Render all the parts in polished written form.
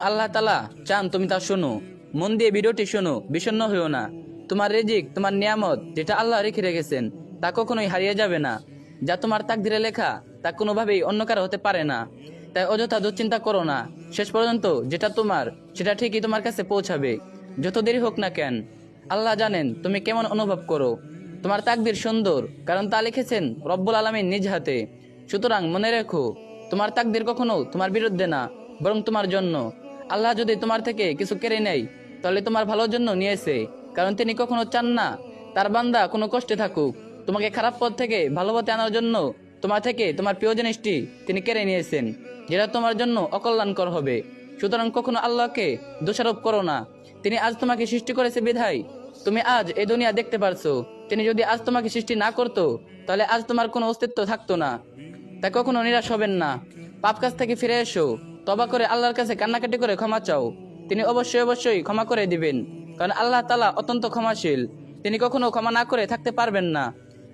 আল্লাহ তালা চান তুমি তা শোনো, মন দিয়ে ভিডিওটি শোনো, বিষণ্ণ হইও না। তোমার রিজিক, তোমার নিয়ামত যেটা আল্লাহ রেখে রেখেছেন তা কখনোই হারিয়ে যাবে না। যা তোমার তাকদিরে লেখা তা কোনোভাবেই অন্য কারো হতে পারে না। তাই অযথা দুশ্চিন্তা করো না। শেষ পর্যন্ত যেটা তোমার সেটা ঠিকই তোমার কাছে পৌঁছাবে, যত দেরি হোক না কেন। আল্লাহ জানেন তুমি কেমন অনুভব করো। তোমার তাকদির সুন্দর, কারণ তা লিখেছেন রব্বুল আলামিন নিজ হাতে। সুতরাং মনে রেখো, তোমার তাকদির কখনো তোমার বিরুদ্ধে না, বরং তোমার জন্য। আল্লাহ যদি তোমার থেকে কিছু কেড়ে নেয় তাহলে তোমার ভালোর জন্য নিয়েছে, কারণ তিনি কখনো চান না তার বান্দা কোনো কষ্টে থাকুক। তোমাকে খারাপ পথ থেকে ভালো পথে আনার জন্য তোমার থেকে তোমার প্রিয় জিনিসটি তিনি কেড়ে নিয়েছেন, যেটা তোমার জন্য অকল্যাণকর হবে। সুতরাং কখনো আল্লাহকে দোষারোপ করো না। তিনি আজ তোমাকে সৃষ্টি করেছে বিধায় তুমি আজ এই দুনিয়া দেখতে পারছো। তিনি যদি আজ তোমাকে সৃষ্টি না করতো তাহলে আজ তোমার কোনো অস্তিত্ব থাকতো না। তাই কখনো নিরাশ হবেন না। পাপ কাজ থেকে ফিরে এসো, তবা করে আল্লাহর কাছে কান্নাকাটি করে ক্ষমা চাও। তিনি অবশ্যই অবশ্যই ক্ষমা করে দিবেন, কারণ আল্লাহ তাআলা অত্যন্ত ক্ষমাশীল। তিনি কখনো ক্ষমা না করে থাকতে পারবেন না,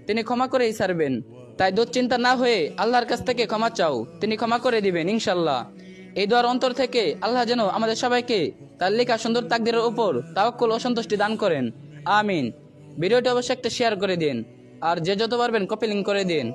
তিনি ক্ষমা করেই ছাড়বেন। তাই দুশ্চিন্তা না হয়ে আল্লাহর কাছ থেকে ক্ষমা চাও, তিনি ক্ষমা করে দিবেন ইনশাল্লাহ। এই দোয়ার অন্তর থেকে আল্লাহ যেন আমাদের সবাইকে তার লেখা সুন্দর তাকদীরের উপর তাওয়াক্কুল ও সন্তুষ্টি দান করেন। আমিন। ভিডিওটি অবশ্যই একটা শেয়ার করে দিন, আর যে যত পারবেন কপি লিংক করে দিন।